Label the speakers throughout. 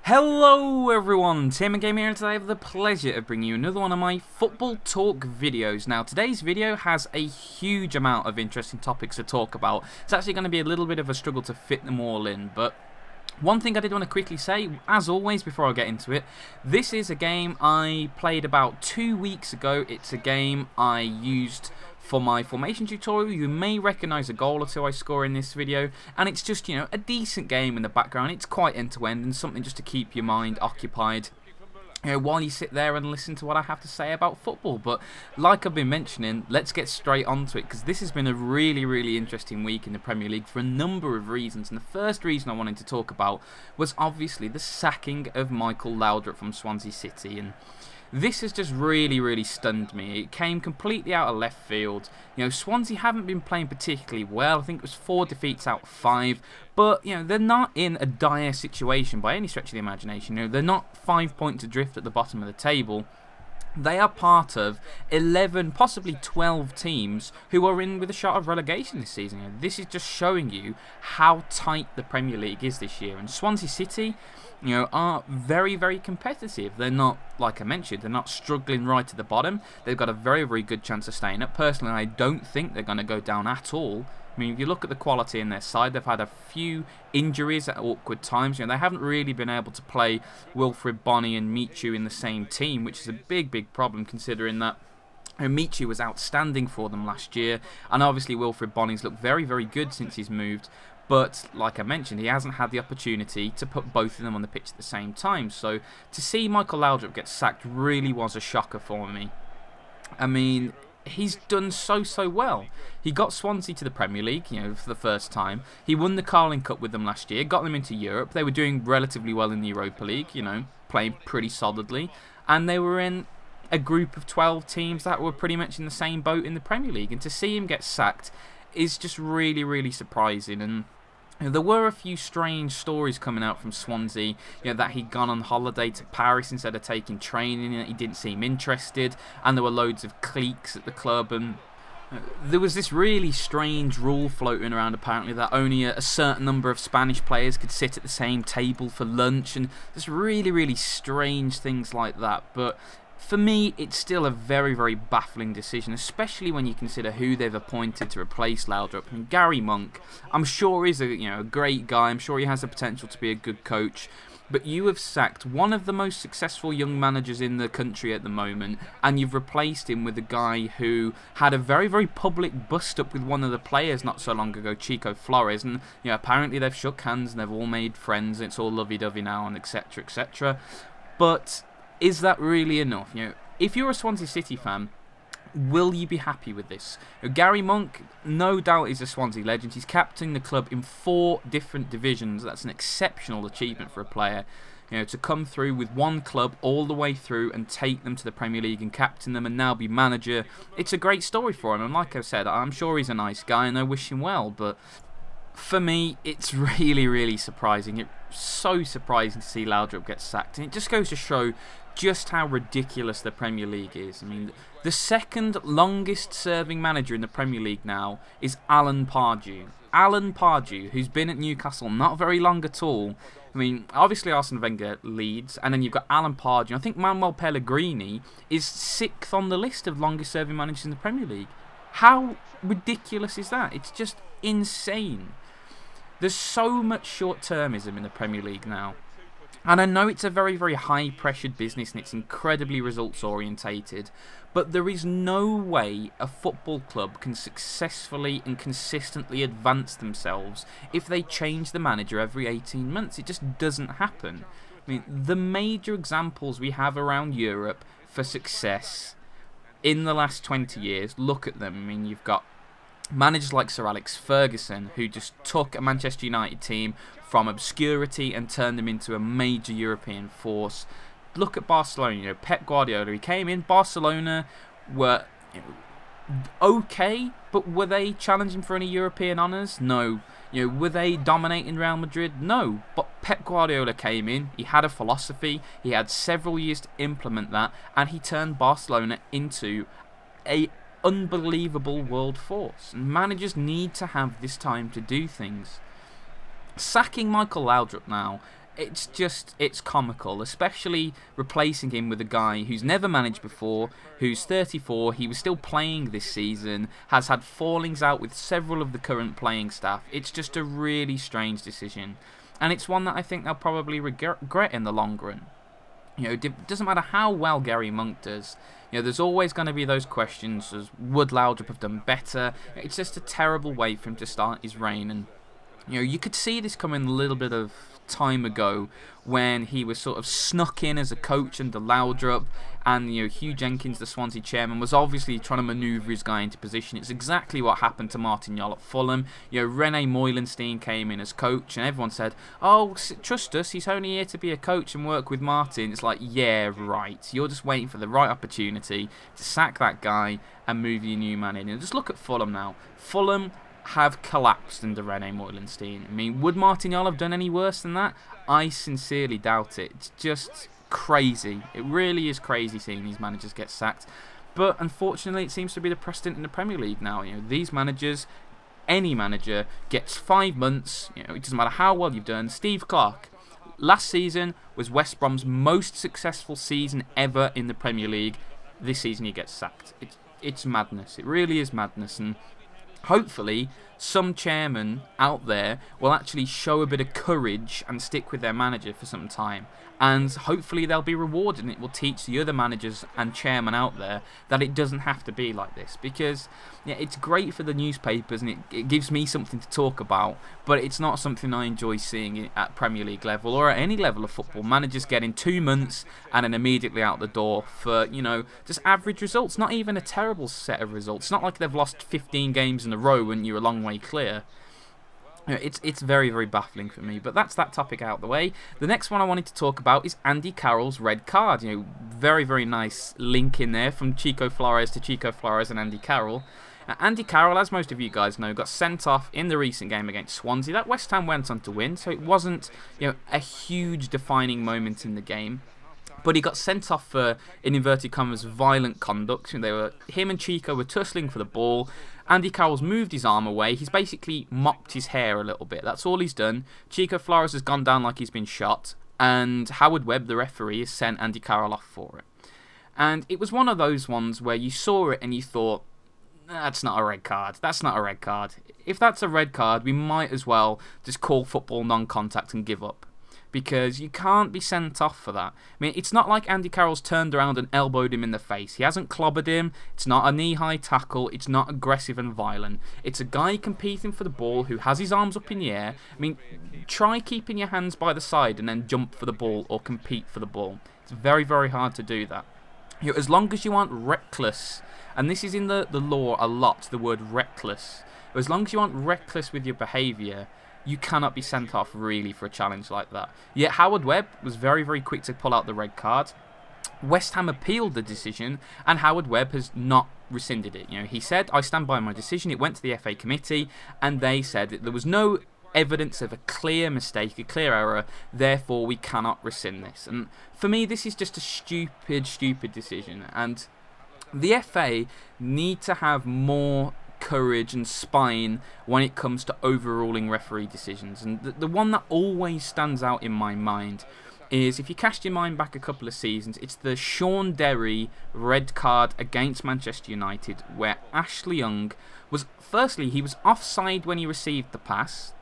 Speaker 1: Hello everyone, Tmmgamer here, and today I have the pleasure of bringing you another one of my football talk videos. Now today's video has a huge amount of interesting topics to talk about. It's actually going to be a little bit of a struggle to fit them all in, but one thing I did want to quickly say, as always before I get into it, this is a game I played about 2 weeks ago. It's a game I used for my formation tutorial. You may recognise a goal or two I score in this video, and it's just, you know, a decent game in the background. It's quite end-to-end and something just to keep your mind occupied, you know, while you sit there and listen to what I have to say about football. But like I've been mentioning, let's get straight onto it, because this has been a really interesting week in the Premier League for a number of reasons. And the first reason I wanted to talk about was obviously the sacking of Michael Laudrup from Swansea City, and this has just really stunned me. It came completely out of left field. You know, Swansea haven't been playing particularly well. I think it was 4 defeats out of 5. But, you know, they're not in a dire situation by any stretch of the imagination. You know, they're not 5 points adrift at the bottom of the table. They are part of 11, possibly 12 teams who are in with a shot of relegation this season. You know, this is just showing you how tight the Premier League is this year. And Swansea City, you know, are very competitive. They're not, like I mentioned, they're not struggling right at the bottom. They've got a very good chance of staying up. Personally, I don't think they're going to go down at all. I mean, if you look at the quality in their side, they've had a few injuries at awkward times. You know, they haven't really been able to play Wilfried Bony and Michu in the same team, which is a big problem considering that Michu was outstanding for them last year, and obviously Wilfried Bony's looked very good since he's moved. But, like I mentioned, he hasn't had the opportunity to put both of them on the pitch at the same time. So, to see Michael Laudrup get sacked really was a shocker for me. I mean, he's done so well. He got Swansea to the Premier League, you know, for the first time. He won the Carling Cup with them last year, got them into Europe. They were doing relatively well in the Europa League, you know, playing pretty solidly. And they were in a group of 12 teams that were pretty much in the same boat in the Premier League. And to see him get sacked is just really surprising. And there were a few strange stories coming out from Swansea, you know, that he'd gone on holiday to Paris instead of taking training, and he didn't seem interested, and there were loads of cliques at the club, and there was this really strange rule floating around apparently that only a certain number of Spanish players could sit at the same table for lunch, and just really strange things like that. But for me, it's still a very baffling decision, especially when you consider who they've appointed to replace Laudrup. I mean, Gary Monk, I'm sure he's a great guy. I'm sure he has the potential to be a good coach. But you have sacked one of the most successful young managers in the country at the moment, and you've replaced him with a guy who had a very public bust-up with one of the players not so long ago, Chico Flores. And, you know, apparently they've shook hands and they've all made friends, and it's all lovey-dovey now, and etc. But is that really enough? You know, if you're a Swansea City fan, will you be happy with this? Gary Monk, no doubt, is a Swansea legend. He's captaining the club in 4 different divisions. That's an exceptional achievement for a player. You know, to come through with one club all the way through and take them to the Premier League and captain them and now be manager, it's a great story for him. And like I said, I'm sure he's a nice guy and I wish him well, but for me, it's really surprising. It's so surprising to see Laudrup get sacked, and it just goes to show just how ridiculous the Premier League is. I mean, the second longest serving manager in the Premier League now is Alan Pardew. Alan Pardew, who's been at Newcastle not very long at all. I mean, obviously Arsene Wenger leads, and then you've got Alan Pardew. I think Manuel Pellegrini is 6th on the list of longest serving managers in the Premier League. How ridiculous is that? It's just insane. There's so much short-termism in the Premier League now. And I know it's a very high-pressured business and it's incredibly results-orientated, but there is no way a football club can successfully and consistently advance themselves if they change the manager every 18 months. It just doesn't happen. I mean, the major examples we have around Europe for success in the last 20 years, look at them. I mean, you've got managers like Sir Alex Ferguson, who just took a Manchester United team from obscurity and turned them into a major European force. Look at Barcelona. You know, Pep Guardiola, he came in. Barcelona were, you know, okay, but were they challenging for any European honours? No. You know, were they dominating Real Madrid? No. But Pep Guardiola came in. He had a philosophy. He had several years to implement that, and he turned Barcelona into a unbelievable world force. And managers need to have this time to do things. Sacking Michael Laudrup now it's comical, especially replacing him with a guy who's never managed before, who's 34, he was still playing this season, has had fallings out with several of the current playing staff. It's just a really strange decision, and it's one that I think they'll probably regret in the long run. You know, it doesn't matter how well Gary Monk does, you know, there's always going to be those questions as would Laudrup have done better. It's just a terrible way for him to start his reign, and you know, you could see this coming a little bit of time ago when he was sort of snuck in as a coach under Laudrup, and you know, Hugh Jenkins, the Swansea chairman, was obviously trying to manoeuvre his guy into position. It's exactly what happened to Martin Jol at Fulham. You know, Rene Moylenstein came in as coach, and everyone said, "Oh, trust us, he's only here to be a coach and work with Martin." It's like, yeah, right. You're just waiting for the right opportunity to sack that guy and move your new man in. And just look at Fulham now. Fulham have collapsed under Rene Moylenstein. I mean, would Martin Jol have done any worse than that? I sincerely doubt it. It's just crazy. It really is crazy seeing these managers get sacked. But unfortunately, it seems to be the precedent in the Premier League now. You know, these managers, any manager, gets 5 months. You know, it doesn't matter how well you've done. Steve Clarke, last season was West Brom's most successful season ever in the Premier League. This season he gets sacked. It's madness. It really is madness. And hopefully, some chairman out there will actually show a bit of courage and stick with their manager for some time. And hopefully they'll be rewarded, and it will teach the other managers and chairmen out there that it doesn't have to be like this. Because yeah, it's great for the newspapers, and it gives me something to talk about, but it's not something I enjoy seeing at Premier League level or at any level of football. Managers getting 2 months and then immediately out the door for, you know, just average results. Not even a terrible set of results. It's not like they've lost 15 games in a row and you're a long way clear. You know, it's very, very baffling for me. But that's that topic out of the way. The next one I wanted to talk about is Andy Carroll's red card. You know, very, very nice link in there from Chico Flores to Chico Flores and Andy Carroll. Andy Carroll, as most of you guys know, got sent off in the recent game against Swansea. That West Ham went on to win, so it wasn't, you know, a huge defining moment in the game. But he got sent off for, in inverted commas, violent conduct. Him and Chico were tussling for the ball. Andy Carroll's moved his arm away. He's basically mopped his hair a little bit. That's all he's done. Chico Flores has gone down like he's been shot. And Howard Webb, the referee, has sent Andy Carroll off for it. And it was one of those ones where you saw it and you thought, that's not a red card. That's not a red card. If that's a red card, we might as well just call football non-contact and give up. Because you can't be sent off for that. I mean, it's not like Andy Carroll's turned around and elbowed him in the face. He hasn't clobbered him. It's not a knee-high tackle. It's not aggressive and violent. It's a guy competing for the ball who has his arms up in the air. I mean, try keeping your hands by the side and then jump for the ball or compete for the ball. It's very, very hard to do that. You know, as long as you aren't reckless, and this is in the law a lot, the word reckless. As long as you aren't reckless with your behaviour, you cannot be sent off really for a challenge like that. Yet Howard Webb was very, very quick to pull out the red card. West Ham appealed the decision, and Howard Webb has not rescinded it. You know, he said, "I stand by my decision." It went to the FA committee, and they said that there was no evidence of a clear mistake, a clear error, therefore we cannot rescind this. And for me, this is just a stupid, stupid decision. And the FA need to have more courage and spine when it comes to overruling referee decisions. And the one that always stands out in my mind is, if you cast your mind back a couple of seasons, it's the Sean Derry red card against Manchester United, where Ashley Young was, firstly, he was offside when he received the pass.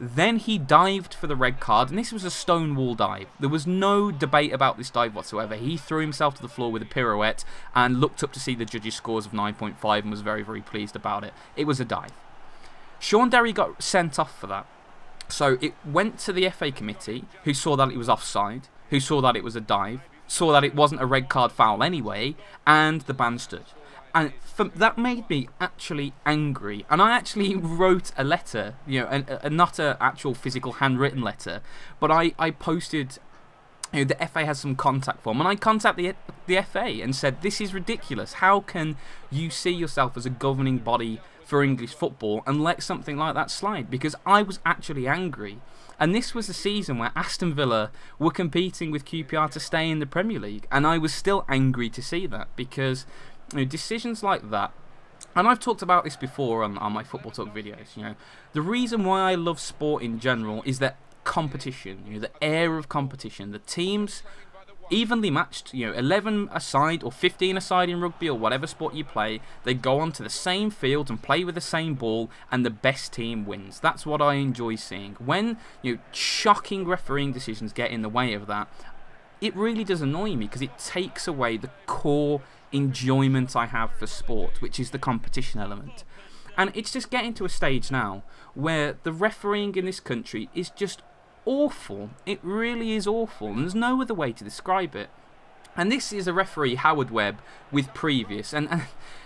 Speaker 1: Then he dived for the red card, and this was a stonewall dive. There was no debate about this dive whatsoever. He threw himself to the floor with a pirouette and looked up to see the judges' scores of 9.5 and was very, very pleased about it. It was a dive. Sean Derry got sent off for that. So it went to the FA committee, who saw that it was offside, who saw that it was a dive, saw that it wasn't a red card foul anyway, and the ban stood. And that made me actually angry. And I actually wrote a letter, you know, and not an actual physical handwritten letter, but I posted, you know, the FA has some contact form, and I contacted the FA and said, this is ridiculous. How can you see yourself as a governing body for English football and let something like that slide? Because I was actually angry. And this was a season where Aston Villa were competing with QPR to stay in the Premier League, and I was still angry to see that, because you know, decisions like that, and I've talked about this before on my Football Talk videos, you know, the reason why I love sport in general is that competition, you know, the air of competition. The teams evenly matched, you know, 11 aside or 15 aside in rugby or whatever sport you play, they go onto the same field and play with the same ball, and the best team wins. That's what I enjoy seeing. When, you know, shocking refereeing decisions get in the way of that, it really does annoy me, because it takes away the core enjoyment I have for sport, which is the competition element. And it's just getting to a stage now where the refereeing in this country is just awful. It really is awful, and there's no other way to describe it. And this is a referee, Howard Webb, with previous, and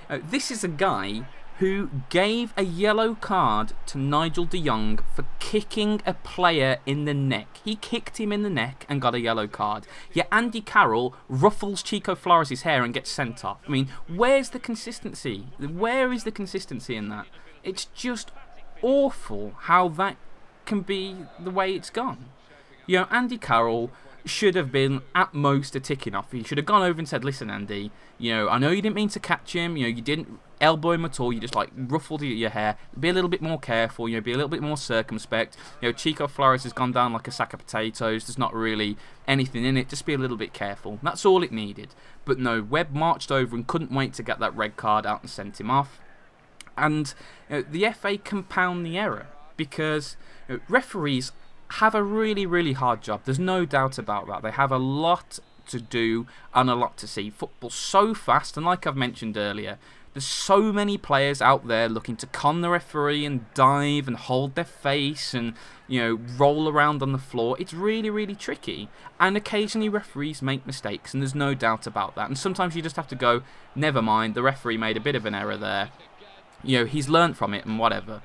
Speaker 1: this is a guy who gave a yellow card to Nigel de Jong for kicking a player in the neck. He kicked him in the neck and got a yellow card. Yet Andy Carroll ruffles Chico Flores' hair and gets sent off. I mean, where's the consistency? Where is the consistency in that? It's just awful how that can be the way it's gone. You know, Andy Carroll should have been at most a ticking off. He should have gone over and said, listen, Andy, you know, I know you didn't mean to catch him, you know, you didn't elbow him at all, you just like ruffled your hair. Be a little bit more careful, you know, be a little bit more circumspect. You know, Chico Flores has gone down like a sack of potatoes, there's not really anything in it, just be a little bit careful. That's all it needed. But no, Webb marched over and couldn't wait to get that red card out and sent him off. And you know, the FA compound the error, because you know, referees have a really, really hard job. There's no doubt about that. They have a lot to do and a lot to see. Football's so fast, and like I've mentioned earlier, there's so many players out there looking to con the referee and dive and hold their face and, you know, roll around on the floor. It's really, really tricky. And occasionally referees make mistakes, and there's no doubt about that. And sometimes you just have to go, never mind, the referee made a bit of an error there. You know, he's learnt from it and whatever.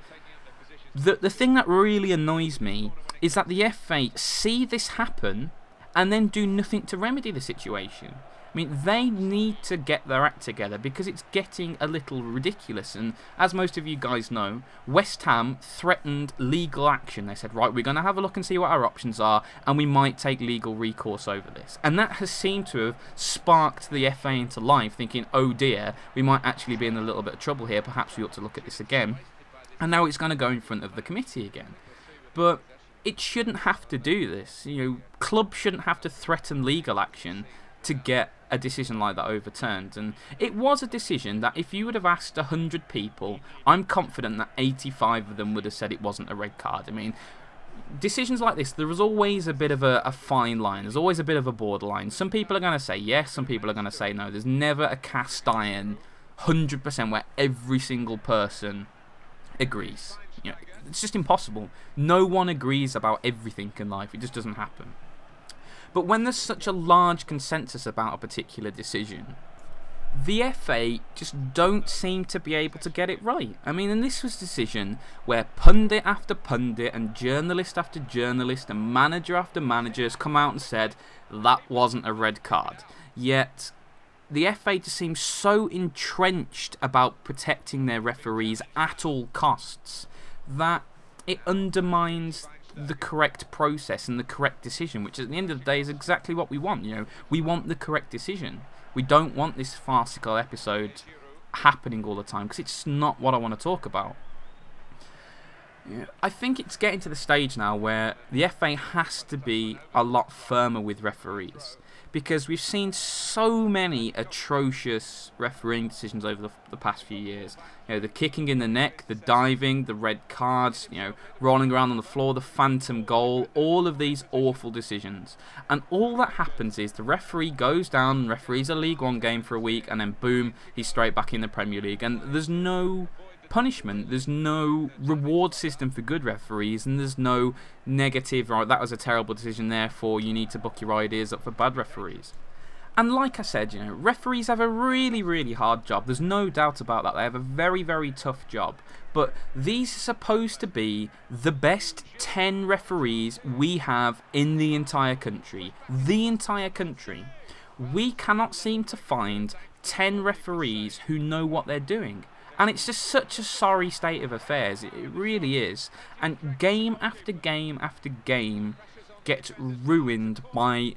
Speaker 1: The thing that really annoys me is that the FA see this happen and then do nothing to remedy the situation. I mean, they need to get their act together, because it's getting a little ridiculous. And as most of you guys know, West Ham threatened legal action. They said, right, we're going to have a look and see what our options are, and we might take legal recourse over this. And that has seemed to have sparked the FA into life, thinking, oh dear, we might actually be in a little bit of trouble here, perhaps we ought to look at this again. And now it's going to go in front of the committee again. But it shouldn't have to do this. You know, clubs shouldn't have to threaten legal action to get a decision like that overturned. And it was a decision that if you would have asked 100 people, I'm confident that 85 of them would have said it wasn't a red card. I mean, decisions like this, there is always a bit of a fine line. There's always a bit of a borderline. Some people are going to say yes, some people are going to say no. There's never a cast iron 100% where every single person agrees. You know, it's just impossible. No one agrees about everything in life. It just doesn't happen. But when there's such a large consensus about a particular decision, the FA just don't seem to be able to get it right. I mean, and this was a decision where pundit after pundit and journalist after journalist and manager after manager has come out and said that wasn't a red card. Yet the FA just seems so entrenched about protecting their referees at all costs that it undermines the correct process and the correct decision, which at the end of the day is exactly what we want. You know, we want the correct decision. We don't want this farcical episode happening all the time, because it's not what I want to talk about. Yeah, I think it's getting to the stage now where the FA has to be a lot firmer with referees, because we've seen so many atrocious refereeing decisions over the past few years. You know, the kicking in the neck, the diving, the red cards, you know, rolling around on the floor, the phantom goal, all of these awful decisions. And all that happens is the referee goes down and referees a League One game for a week, and then boom, he's straight back in the Premier League. And there's no punishment, there's no reward system for good referees, and there's no negative, right, that was a terrible decision, therefore you need to book your ideas up for bad referees. And like I said, you know, referees have a really, really hard job. There's no doubt about that. They have a very, very tough job. But these are supposed to be the best 10 referees we have in the entire country. The entire country. We cannot seem to find 10 referees who know what they're doing. And it's just such a sorry state of affairs. It really is. And game after game after game gets ruined by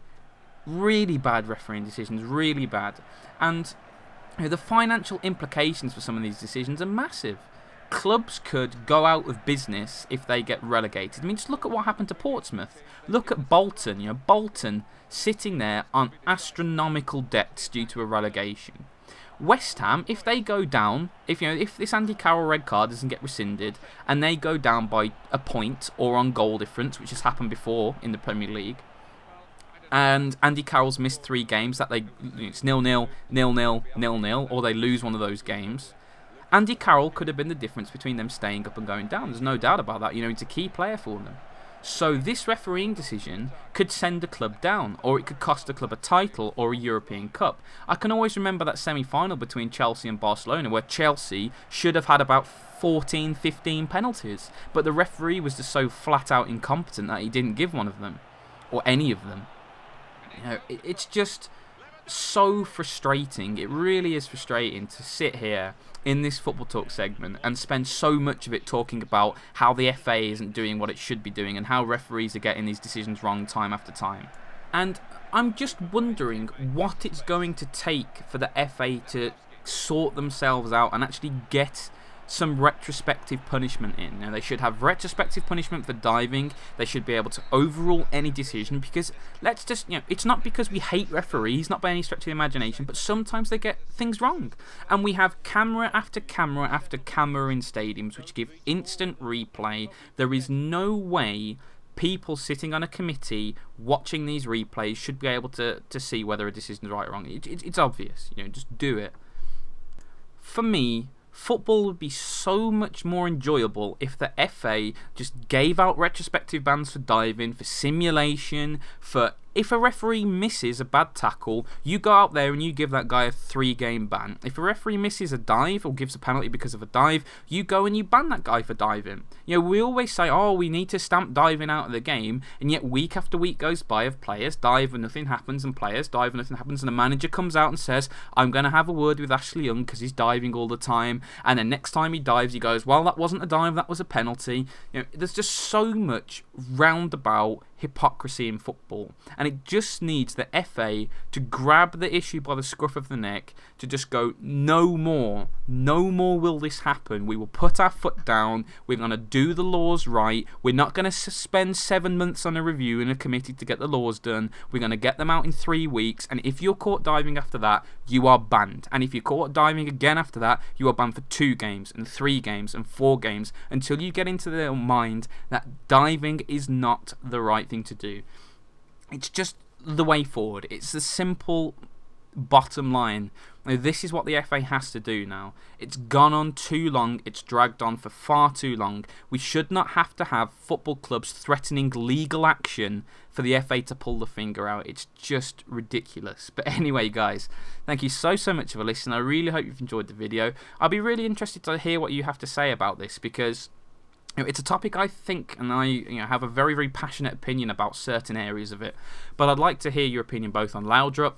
Speaker 1: really bad refereeing decisions. Really bad. And you know, the financial implications for some of these decisions are massive. clubs could go out of business if they get relegated. I mean, just look at what happened to Portsmouth. Look at Bolton. You know, Bolton sitting there on astronomical debts due to a relegation. West Ham, if they go down, if this Andy Carroll red card doesn't get rescinded and they go down by a point or on goal difference, which has happened before in the Premier League, and Andy Carroll's missed 3 games that it's 0-0, 0-0, 0-0, or they lose one of those games, Andy Carroll could have been the difference between them staying up and going down. There's no doubt about that. You know, he's a key player for them. So this refereeing decision could send a club down, or it could cost a club a title or a European Cup. I can always remember that semi-final between Chelsea and Barcelona, where Chelsea should have had about 14, 15 penalties, but the referee was just so flat out incompetent that he didn't give one of them, or any of them. You know, it's just so frustrating. It really is frustrating to sit here in this Football Talk segment and spend so much of it talking about how the FA isn't doing what it should be doing and how referees are getting these decisions wrong time after time. And I'm just wondering what it's going to take for the FA to sort themselves out and actually get some retrospective punishment in. Now, they should have retrospective punishment for diving. They should be able to overrule any decision, because let's just, you know, it's not because we hate referees, not by any stretch of the imagination, but sometimes they get things wrong. And we have camera after camera after camera in stadiums which give instant replay. There is no way people sitting on a committee watching these replays should be able to see whether a decision is right or wrong. It's obvious, you know, just do it. For me, football would be so much more enjoyable if the FA just gave out retrospective bans for diving, for simulation, for if a referee misses a bad tackle, you go out there and you give that guy a 3-game ban. If a referee misses a dive or gives a penalty because of a dive, you go and you ban that guy for diving. You know, we always say, oh, we need to stamp diving out of the game, and yet week after week goes by of players dive and nothing happens, and players dive and nothing happens, and the manager comes out and says, I'm going to have a word with Ashley Young because he's diving all the time, and then next time he dives, he goes, well, that wasn't a dive, that was a penalty. You know, there's just so much roundabout hypocrisy in football, and it just needs the FA to grab the issue by the scruff of the neck, to just go, no more will this happen. We will put our foot down. We're going to do the laws right. We're not going to spend 7 months on a review in a committee to get the laws done. We're going to get them out in 3 weeks, and if you're caught diving after that, you are banned. And if you're caught diving again after that, you are banned for 2 games and 3 games and 4 games until you get into their mind that diving is not the right thing to do. It's just the way forward. It's the simple bottom line. Now, this is what the FA has to do now. It's gone on too long. It's dragged on for far too long. We should not have to have football clubs threatening legal action for the FA to pull the finger out. It's just ridiculous. But anyway, guys, thank you so much for listening. I really hope you've enjoyed the video. I'll be really interested to hear what you have to say about this, because it's a topic I think, and I have a very passionate opinion about certain areas of it. But I'd like to hear your opinion both on Laudrup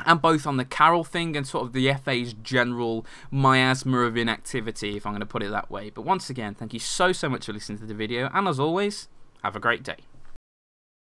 Speaker 1: and both on the Carroll thing and sort of the FA's general miasma of inactivity, if I'm going to put it that way. But once again, thank you so much for listening to the video, and as always, have a great day.